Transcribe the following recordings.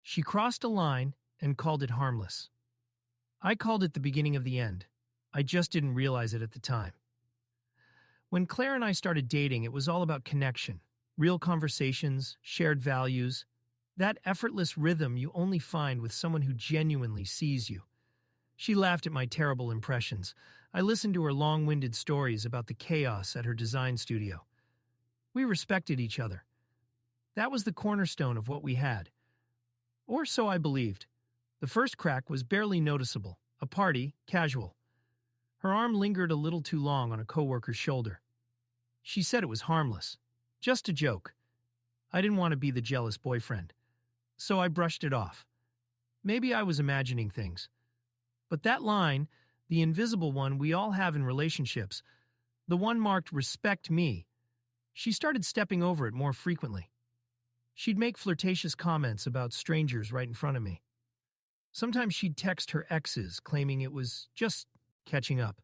She crossed a line and called it harmless. I called it the beginning of the end. I just didn't realize it at the time. When Claire and I started dating, it was all about connection, real conversations, shared values, that effortless rhythm you only find with someone who genuinely sees you. She laughed at my terrible impressions. I listened to her long-winded stories about the chaos at her design studio. We respected each other. That was the cornerstone of what we had. Or so I believed. The first crack was barely noticeable, a party, casual. Her arm lingered a little too long on a coworker's shoulder. She said it was harmless, just a joke. I didn't want to be the jealous boyfriend, so I brushed it off. Maybe I was imagining things. But that line, the invisible one we all have in relationships, the one marked "respect me," she started stepping over it more frequently. She'd make flirtatious comments about strangers right in front of me. Sometimes she'd text her exes, claiming it was just catching up.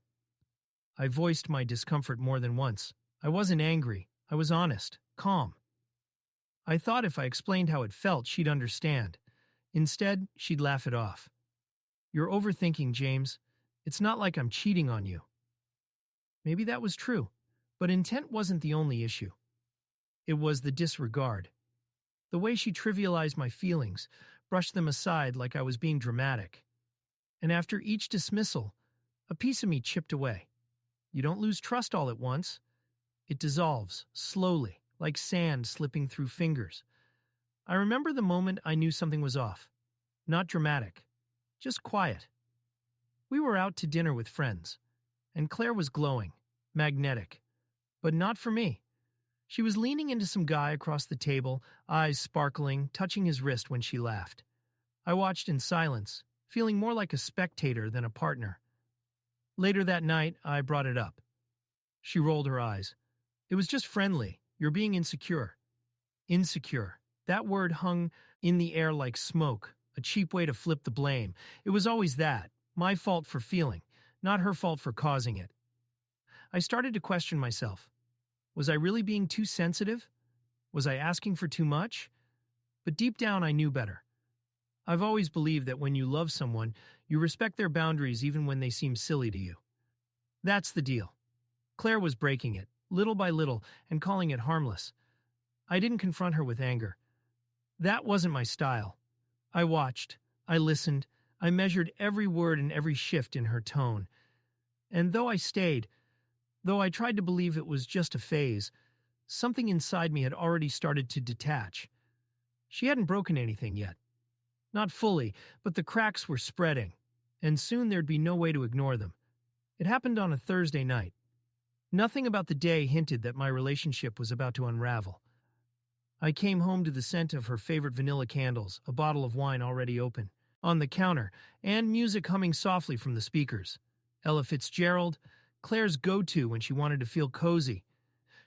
I voiced my discomfort more than once. I wasn't angry. I was honest, calm. I thought if I explained how it felt, she'd understand. Instead, she'd laugh it off. "You're overthinking, James. It's not like I'm cheating on you." Maybe that was true, but intent wasn't the only issue. It was the disregard. The way she trivialized my feelings, brushed them aside like I was being dramatic. And after each dismissal, a piece of me chipped away. You don't lose trust all at once. It dissolves, slowly, like sand slipping through fingers. I remember the moment I knew something was off. Not dramatic, just quiet. We were out to dinner with friends, and Claire was glowing, magnetic. But not for me. She was leaning into some guy across the table, eyes sparkling, touching his wrist when she laughed. I watched in silence, feeling more like a spectator than a partner. Later that night, I brought it up. She rolled her eyes. "It was just friendly. You're being insecure." Insecure. That word hung in the air like smoke, a cheap way to flip the blame. It was always that, my fault for feeling, not her fault for causing it. I started to question myself. Was I really being too sensitive? Was I asking for too much? But deep down, I knew better. I've always believed that when you love someone, you respect their boundaries even when they seem silly to you. That's the deal. Claire was breaking it, little by little, and calling it harmless. I didn't confront her with anger. That wasn't my style. I watched, I listened, I measured every word and every shift in her tone. And though I stayed, though I tried to believe it was just a phase, something inside me had already started to detach. She hadn't broken anything yet. Not fully, but the cracks were spreading, and soon there'd be no way to ignore them. It happened on a Thursday night. Nothing about the day hinted that my relationship was about to unravel. I came home to the scent of her favorite vanilla candles, a bottle of wine already open, on the counter, and music humming softly from the speakers. Ella Fitzgerald, Claire's go-to when she wanted to feel cozy.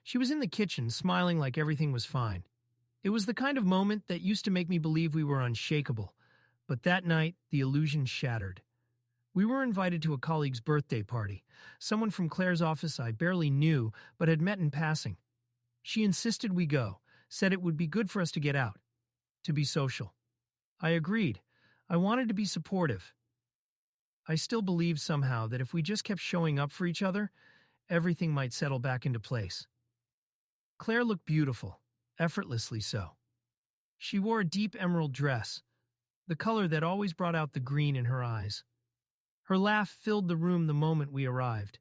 She was in the kitchen, smiling like everything was fine. It was the kind of moment that used to make me believe we were unshakable. But that night, the illusion shattered. We were invited to a colleague's birthday party, someone from Claire's office I barely knew but had met in passing. She insisted we go, said it would be good for us to get out, to be social. I agreed. I wanted to be supportive. I still believed somehow that if we just kept showing up for each other, everything might settle back into place. Claire looked beautiful, effortlessly so. She wore a deep emerald dress, the color that always brought out the green in her eyes. Her laugh filled the room the moment we arrived.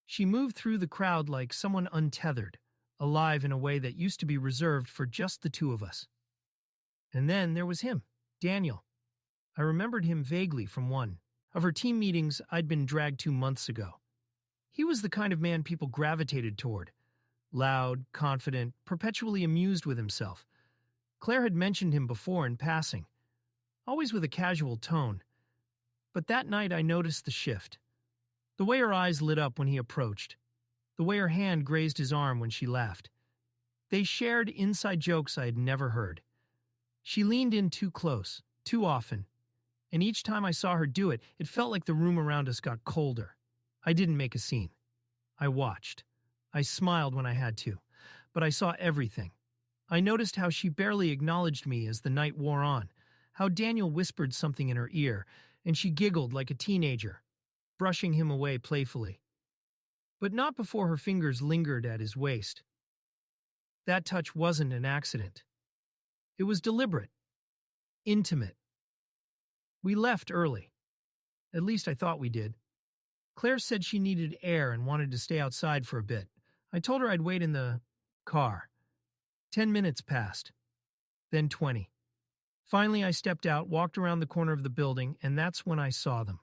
She moved through the crowd like someone untethered, alive in a way that used to be reserved for just the two of us. And then there was him, Daniel. I remembered him vaguely from one of her team meetings I'd been dragged to months ago. He was the kind of man people gravitated toward. Loud, confident, perpetually amused with himself. Claire had mentioned him before in passing, always with a casual tone. But that night I noticed the shift. The way her eyes lit up when he approached. The way her hand grazed his arm when she laughed. They shared inside jokes I had never heard. She leaned in too close, too often. And each time I saw her do it, it felt like the room around us got colder. I didn't make a scene. I watched. I smiled when I had to, but I saw everything. I noticed how she barely acknowledged me as the night wore on, how Daniel whispered something in her ear, and she giggled like a teenager, brushing him away playfully. But not before her fingers lingered at his waist. That touch wasn't an accident. It was deliberate, intimate. We left early. At least I thought we did. Claire said she needed air and wanted to stay outside for a bit. I told her I'd wait in the car. 10 minutes passed. Then 20. Finally, I stepped out, walked around the corner of the building, and that's when I saw them.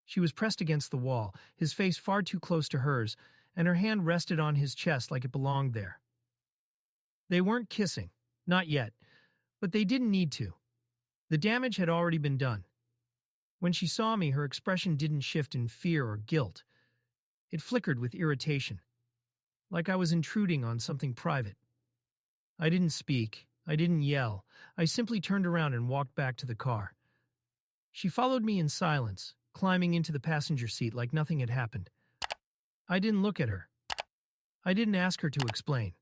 She was pressed against the wall, his face far too close to hers, and her hand rested on his chest like it belonged there. They weren't kissing, not yet, but they didn't need to. The damage had already been done. When she saw me, her expression didn't shift in fear or guilt. It flickered with irritation, like I was intruding on something private. I didn't speak. I didn't yell. I simply turned around and walked back to the car. She followed me in silence, climbing into the passenger seat like nothing had happened. I didn't look at her. I didn't ask her to explain.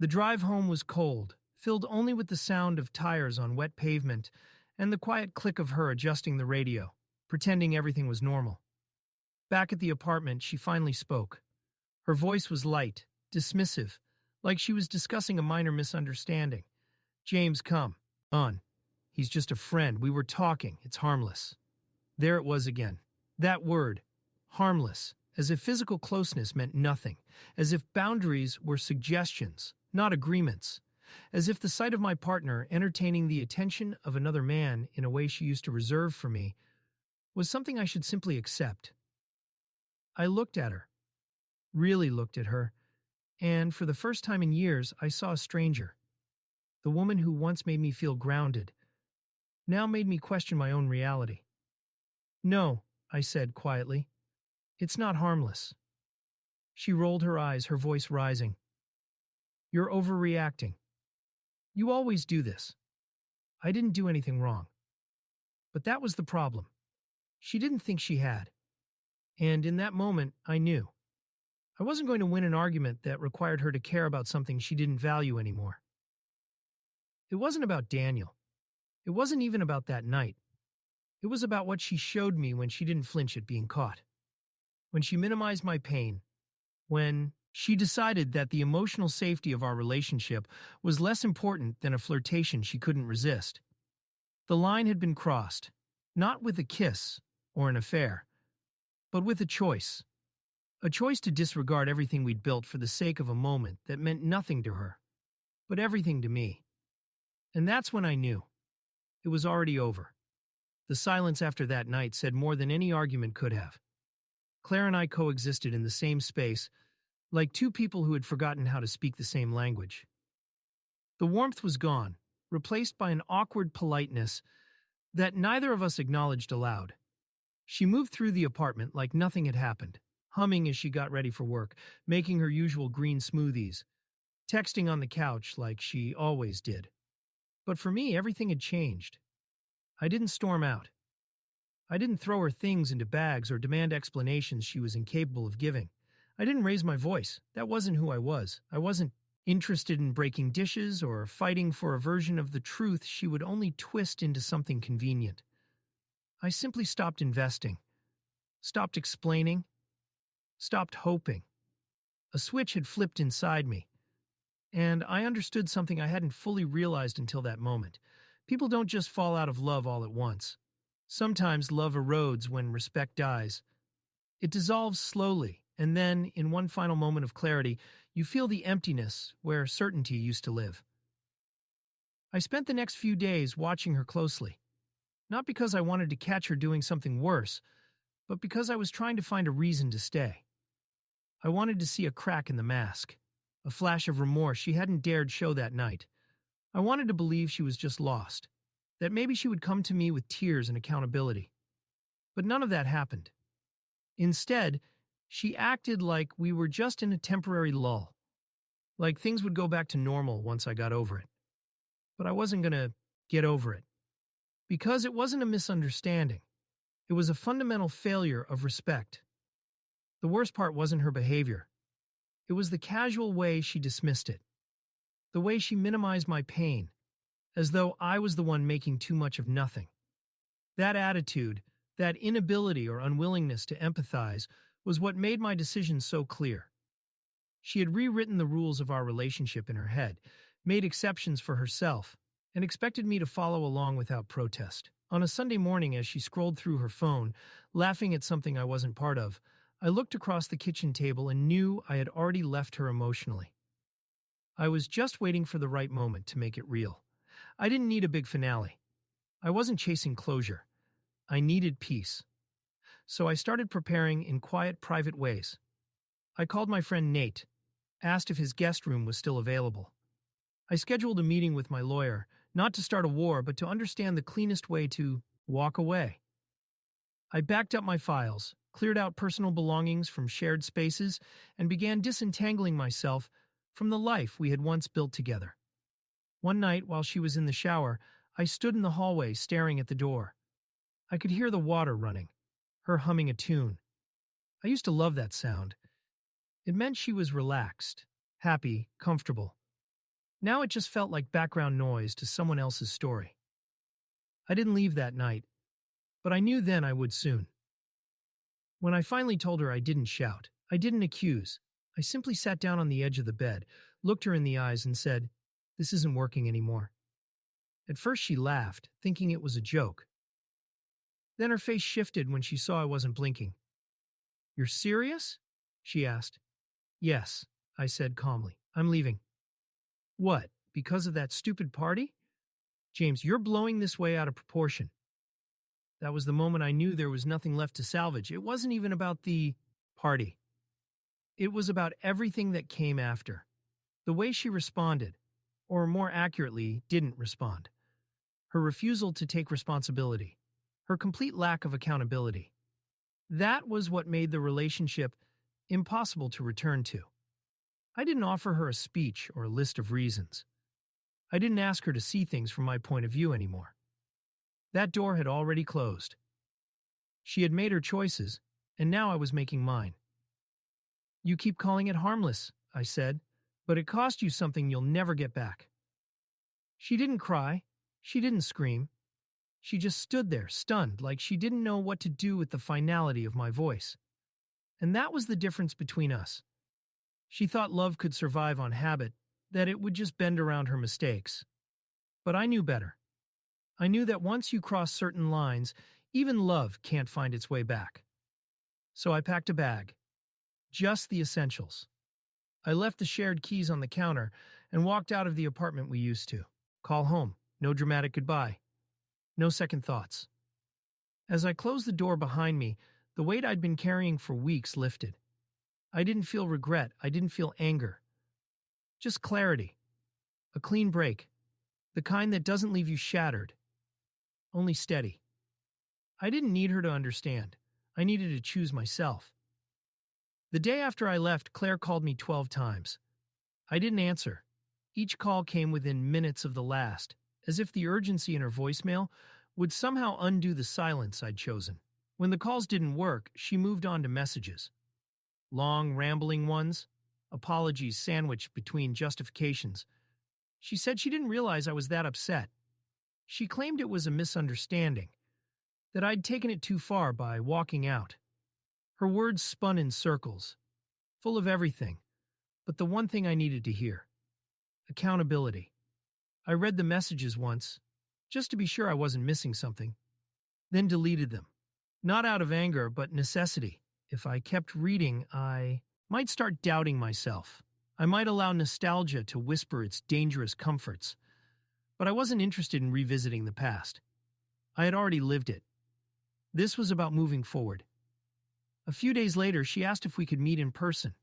The drive home was cold, filled only with the sound of tires on wet pavement and the quiet click of her adjusting the radio, pretending everything was normal. Back at the apartment, she finally spoke. Her voice was light, dismissive, like she was discussing a minor misunderstanding. "James, come on. He's just a friend. We were talking. It's harmless." There it was again. That word, harmless, as if physical closeness meant nothing, as if boundaries were suggestions, not agreements, as if the sight of my partner entertaining the attention of another man in a way she used to reserve for me was something I should simply accept. I looked at her, really looked at her, and for the first time in years, I saw a stranger. The woman who once made me feel grounded, now made me question my own reality. "No," I said quietly. "It's not harmless." She rolled her eyes, her voice rising. "You're overreacting. You always do this. I didn't do anything wrong." But that was the problem. She didn't think she had. And in that moment, I knew. I wasn't going to win an argument that required her to care about something she didn't value anymore. It wasn't about Daniel. It wasn't even about that night. It was about what she showed me when she didn't flinch at being caught. When she minimized my pain. When she decided that the emotional safety of our relationship was less important than a flirtation she couldn't resist. The line had been crossed, not with a kiss or an affair, but with a choice. A choice to disregard everything we'd built for the sake of a moment that meant nothing to her, but everything to me. And that's when I knew. It was already over. The silence after that night said more than any argument could have. Claire and I coexisted in the same space, like two people who had forgotten how to speak the same language. The warmth was gone, replaced by an awkward politeness that neither of us acknowledged aloud. She moved through the apartment like nothing had happened, humming as she got ready for work, making her usual green smoothies, texting on the couch like she always did. But for me, everything had changed. I didn't storm out. I didn't throw her things into bags or demand explanations she was incapable of giving. I didn't raise my voice. That wasn't who I was. I wasn't interested in breaking dishes or fighting for a version of the truth she would only twist into something convenient. I simply stopped investing, stopped explaining, stopped hoping. A switch had flipped inside me, and I understood something I hadn't fully realized until that moment. People don't just fall out of love all at once. Sometimes love erodes when respect dies. It dissolves slowly, and then, in one final moment of clarity, you feel the emptiness where certainty used to live. I spent the next few days watching her closely, not because I wanted to catch her doing something worse, but because I was trying to find a reason to stay. I wanted to see a crack in the mask, a flash of remorse she hadn't dared show that night. I wanted to believe she was just lost, that maybe she would come to me with tears and accountability. But none of that happened. Instead, she acted like we were just in a temporary lull, like things would go back to normal once I got over it. But I wasn't going to get over it, because it wasn't a misunderstanding. It was a fundamental failure of respect. The worst part wasn't her behavior. It was the casual way she dismissed it, the way she minimized my pain, as though I was the one making too much of nothing. That attitude, that inability or unwillingness to empathize, was what made my decision so clear. She had rewritten the rules of our relationship in her head, made exceptions for herself, and expected me to follow along without protest. On a Sunday morning, as she scrolled through her phone, laughing at something I wasn't part of, I looked across the kitchen table and knew I had already left her emotionally. I was just waiting for the right moment to make it real. I didn't need a big finale. I wasn't chasing closure. I needed peace. So I started preparing in quiet, private ways. I called my friend Nate, asked if his guest room was still available. I scheduled a meeting with my lawyer, not to start a war, but to understand the cleanest way to walk away. I backed up my files, cleared out personal belongings from shared spaces, and began disentangling myself from the life we had once built together. One night, while she was in the shower, I stood in the hallway staring at the door. I could hear the water running, her humming a tune. I used to love that sound. It meant she was relaxed, happy, comfortable. Now it just felt like background noise to someone else's story. I didn't leave that night, but I knew then I would soon. When I finally told her, I didn't shout. I didn't accuse. I simply sat down on the edge of the bed, looked her in the eyes, and said, "This isn't working anymore." At first she laughed, thinking it was a joke. Then her face shifted when she saw I wasn't blinking. "You're serious?" she asked. "Yes," I said calmly. "I'm leaving." "What, because of that stupid party?" "James, you're blowing this way out of proportion." That was the moment I knew there was nothing left to salvage. It wasn't even about the party. It was about everything that came after. The way she responded, or more accurately, didn't respond. Her refusal to take responsibility. Her complete lack of accountability. That was what made the relationship impossible to return to. I didn't offer her a speech or a list of reasons. I didn't ask her to see things from my point of view anymore. That door had already closed. She had made her choices, and now I was making mine. "You keep calling it harmless," I said, "but it cost you something you'll never get back." She didn't cry. She didn't scream. She just stood there, stunned, like she didn't know what to do with the finality of my voice. And that was the difference between us. She thought love could survive on habit, that it would just bend around her mistakes. But I knew better. I knew that once you cross certain lines, even love can't find its way back. So I packed a bag. Just the essentials. I left the shared keys on the counter and walked out of the apartment we used to. Call home. No dramatic goodbye. No second thoughts. As I closed the door behind me, the weight I'd been carrying for weeks lifted. I didn't feel regret. I didn't feel anger. Just clarity. A clean break. The kind that doesn't leave you shattered. Only steady. I didn't need her to understand. I needed to choose myself. The day after I left, Claire called me 12 times. I didn't answer. Each call came within minutes of the last, as if the urgency in her voicemail would somehow undo the silence I'd chosen. When the calls didn't work, she moved on to messages. Long, rambling ones, apologies sandwiched between justifications. She said she didn't realize I was that upset. She claimed it was a misunderstanding, that I'd taken it too far by walking out. Her words spun in circles, full of everything, but the one thing I needed to hear. Accountability. I read the messages once, just to be sure I wasn't missing something, then deleted them. Not out of anger, but necessity. If I kept reading, I might start doubting myself. I might allow nostalgia to whisper its dangerous comforts. But I wasn't interested in revisiting the past. I had already lived it. This was about moving forward. A few days later, she asked if we could meet in person.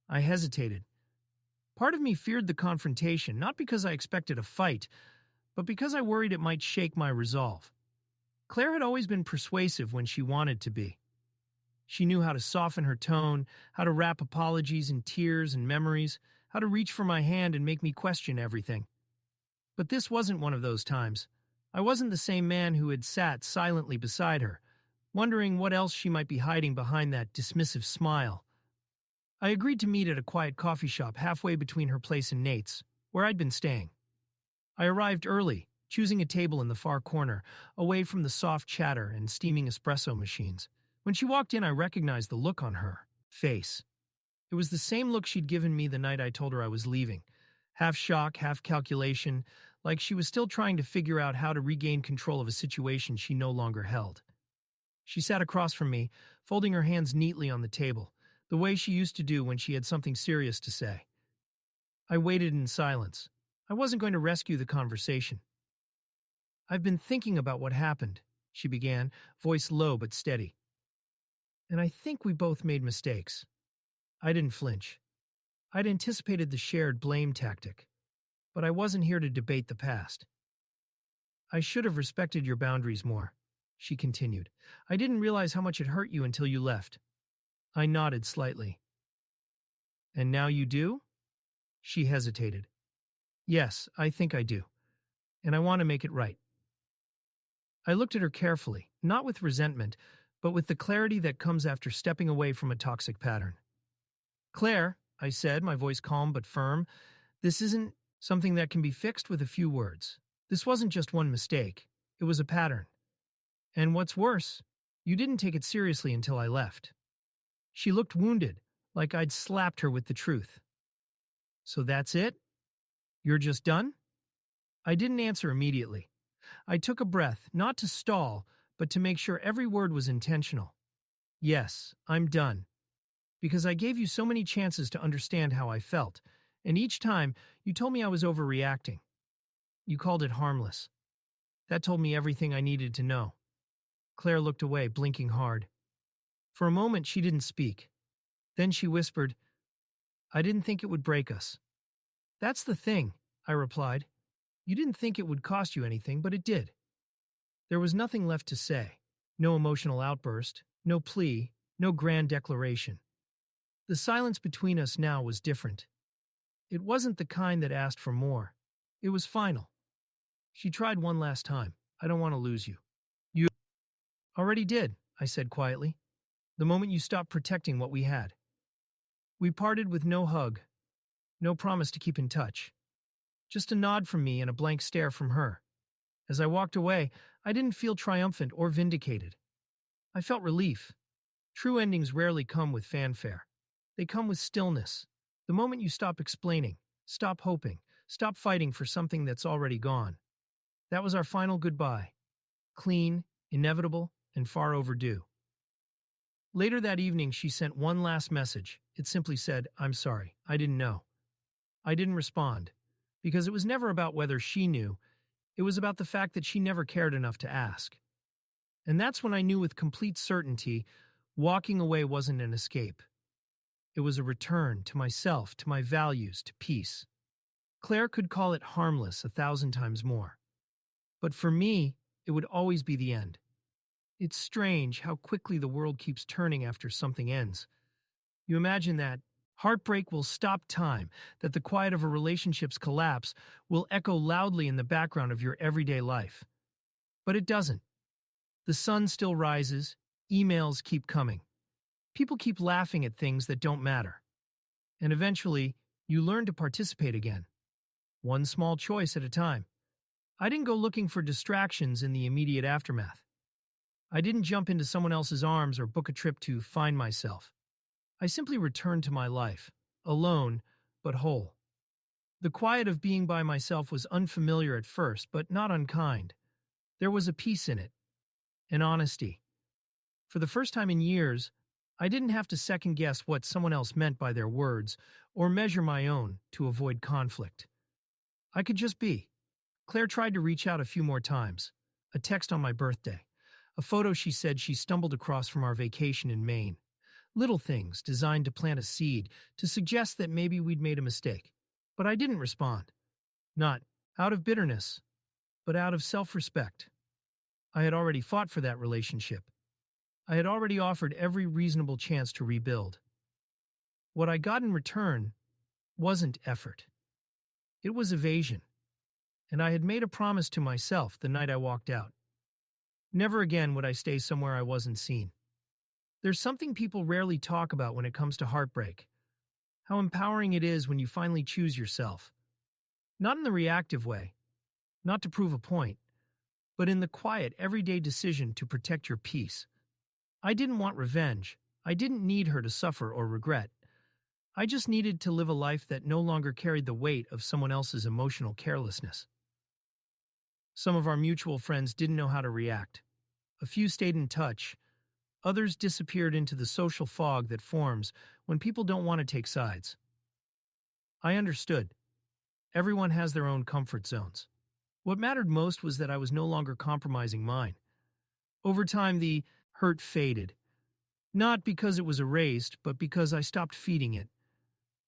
I hesitated. Part of me feared the confrontation, not because I expected a fight, but because I worried it might shake my resolve. Claire had always been persuasive when she wanted to be. She knew how to soften her tone, how to wrap apologies in tears and memories, how to reach for my hand and make me question everything. But this wasn't one of those times. I wasn't the same man who had sat silently beside her, wondering what else she might be hiding behind that dismissive smile. I agreed to meet at a quiet coffee shop halfway between her place and Nate's, where I'd been staying. I arrived early, choosing a table in the far corner, away from the soft chatter and steaming espresso machines. When she walked in, I recognized the look on her face. It was the same look she'd given me the night I told her I was leaving. Half shock, half calculation, like she was still trying to figure out how to regain control of a situation she no longer held. She sat across from me, folding her hands neatly on the table, the way she used to do when she had something serious to say. I waited in silence. I wasn't going to rescue the conversation. "I've been thinking about what happened," she began, voice low but steady. "And I think we both made mistakes." I didn't flinch. I'd anticipated the shared blame tactic, but I wasn't here to debate the past. "I should have respected your boundaries more," she continued. "I didn't realize how much it hurt you until you left." I nodded slightly. "And now you do?" She hesitated. "Yes, I think I do. And I want to make it right." I looked at her carefully, not with resentment, but with the clarity that comes after stepping away from a toxic pattern. "Claire," I said, my voice calm but firm, "this isn't something that can be fixed with a few words. This wasn't just one mistake. It was a pattern. And what's worse, you didn't take it seriously until I left." She looked wounded, like I'd slapped her with the truth. "So that's it? You're just done?" I didn't answer immediately. I took a breath, not to stall, but to make sure every word was intentional. "Yes, I'm done. Because I gave you so many chances to understand how I felt, and each time you told me I was overreacting. You called it harmless. That told me everything I needed to know." Claire looked away, blinking hard. For a moment she didn't speak. Then she whispered, "I didn't think it would break us." "That's the thing," I replied. "You didn't think it would cost you anything, but it did." There was nothing left to say. No emotional outburst, no plea, no grand declaration. The silence between us now was different. It wasn't the kind that asked for more. It was final. She tried one last time. "I don't want to lose you." "You already did," I said quietly, "the moment you stopped protecting what we had." We parted with no hug, no promise to keep in touch. Just a nod from me and a blank stare from her. As I walked away, I didn't feel triumphant or vindicated. I felt relief. True endings rarely come with fanfare. They come with stillness. The moment you stop explaining, stop hoping, stop fighting for something that's already gone. That was our final goodbye. Clean, inevitable, and far overdue. Later that evening, she sent one last message. It simply said, "I'm sorry, I didn't know." I didn't respond, because it was never about whether she knew. It was about the fact that she never cared enough to ask. And that's when I knew with complete certainty walking away wasn't an escape. It was a return to myself, to my values, to peace. Claire could call it harmless 1,000 times more. But for me, it would always be the end. It's strange how quickly the world keeps turning after something ends. You imagine that heartbreak will stop time, that the quiet of a relationship's collapse will echo loudly in the background of your everyday life. But it doesn't. The sun still rises, emails keep coming. People keep laughing at things that don't matter. And eventually, you learn to participate again. One small choice at a time. I didn't go looking for distractions in the immediate aftermath. I didn't jump into someone else's arms or book a trip to find myself. I simply returned to my life, alone, but whole. The quiet of being by myself was unfamiliar at first, but not unkind. There was a peace in it, an honesty. For the first time in years, I didn't have to second-guess what someone else meant by their words or measure my own to avoid conflict. I could just be. Claire tried to reach out a few more times. A text on my birthday. A photo she said she stumbled across from our vacation in Maine. Little things designed to plant a seed, to suggest that maybe we'd made a mistake. But I didn't respond. Not out of bitterness, but out of self-respect. I had already fought for that relationship. I had already offered every reasonable chance to rebuild. What I got in return wasn't effort. It was evasion. And I had made a promise to myself the night I walked out. Never again would I stay somewhere I wasn't seen. There's something people rarely talk about when it comes to heartbreak. How empowering it is when you finally choose yourself. Not in the reactive way, not to prove a point, but in the quiet, everyday decision to protect your peace. I didn't want revenge. I didn't need her to suffer or regret. I just needed to live a life that no longer carried the weight of someone else's emotional carelessness. Some of our mutual friends didn't know how to react. A few stayed in touch. Others disappeared into the social fog that forms when people don't want to take sides. I understood. Everyone has their own comfort zones. What mattered most was that I was no longer compromising mine. Over time, the hurt faded. Not because it was erased, but because I stopped feeding it.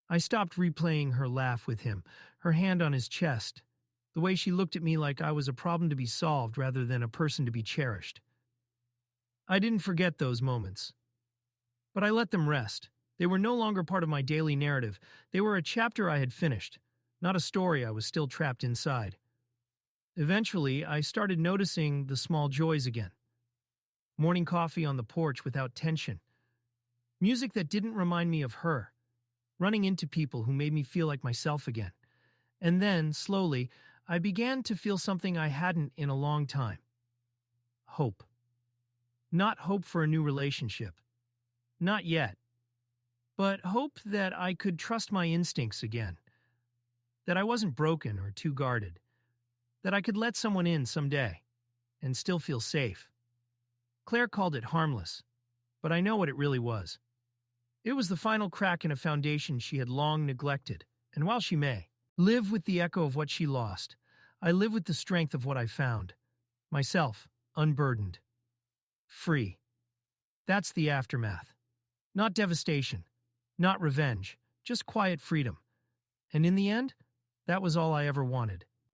I stopped replaying her laugh with him, her hand on his chest, the way she looked at me like I was a problem to be solved rather than a person to be cherished. I didn't forget those moments, but I let them rest. They were no longer part of my daily narrative. They were a chapter I had finished, not a story I was still trapped inside. Eventually, I started noticing the small joys again. Morning coffee on the porch without tension. Music that didn't remind me of her. Running into people who made me feel like myself again. And then, slowly, I began to feel something I hadn't in a long time. Hope. Not hope for a new relationship. Not yet. But hope that I could trust my instincts again. That I wasn't broken or too guarded. That I could let someone in someday and still feel safe. Claire called it harmless, but I know what it really was. It was the final crack in a foundation she had long neglected, and while she may live with the echo of what she lost, I live with the strength of what I found. Myself, unburdened. Free. That's the aftermath. Not devastation. Not revenge. Just quiet freedom. And in the end, that was all I ever wanted.